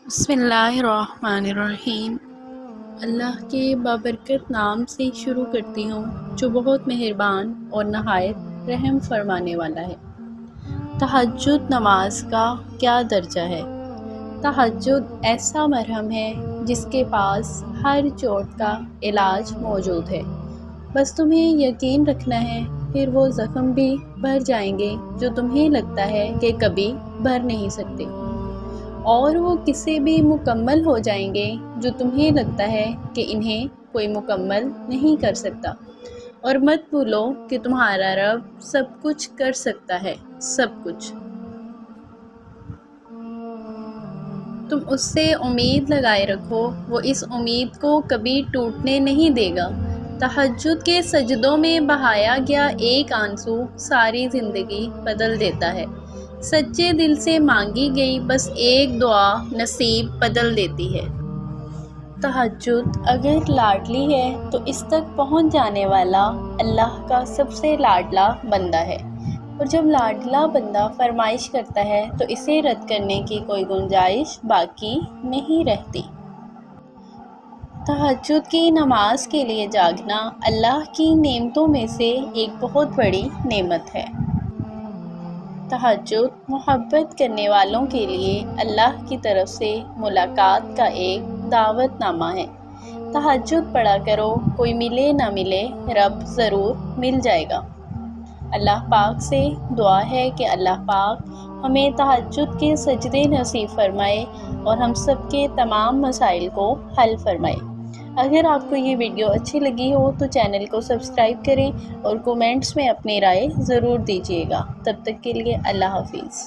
بسم اللہ الرحمن الرحیم۔ اللہ کے بابرکت نام سے شروع کرتی ہوں جو بہت مہربان اور نہایت رحم فرمانے والا ہے۔ تہجد نماز کا کیا درجہ ہے؟ تہجد ایسا مرہم ہے جس کے پاس ہر چوٹ کا علاج موجود ہے، بس تمہیں یقین رکھنا ہے، پھر وہ زخم بھی بھر جائیں گے جو تمہیں لگتا ہے کہ کبھی بھر نہیں سکتے، اور وہ قصے بھی مکمل ہو جائیں گے جو تمہیں لگتا ہے کہ انہیں کوئی مکمل نہیں کر سکتا، اور مت بھولو کہ تمہارا رب سب کچھ کر سکتا ہے، سب کچھ۔ تم اس سے امید لگائے رکھو، وہ اس امید کو کبھی ٹوٹنے نہیں دے گا۔ تہجد کے سجدوں میں بہایا گیا ایک آنسو ساری زندگی بدل دیتا ہے۔ سچے دل سے مانگی گئی بس ایک دعا نصیب بدل دیتی ہے۔ تہجد اگر لاڈلی ہے تو اس تک پہنچ جانے والا اللہ کا سب سے لاڈلا بندہ ہے، اور جب لاڈلا بندہ فرمائش کرتا ہے تو اسے رد کرنے کی کوئی گنجائش باقی نہیں رہتی۔ تہجد کی نماز کے لیے جاگنا اللہ کی نعمتوں میں سے ایک بہت بڑی نعمت ہے۔ تہجد محبت کرنے والوں کے لیے اللہ کی طرف سے ملاقات کا ایک دعوت نامہ ہے۔ تہجد پڑھا کرو، کوئی ملے نہ ملے رب ضرور مل جائے گا۔ اللہ پاک سے دعا ہے کہ اللہ پاک ہمیں تہجد کے سجدے نصیب فرمائے اور ہم سب کے تمام مسائل کو حل فرمائے۔ اگر آپ کو یہ ویڈیو اچھی لگی ہو تو چینل کو سبسکرائب کریں اور کومنٹس میں اپنی رائے ضرور دیجیے گا۔ تب تک کے لیے اللہ حافظ۔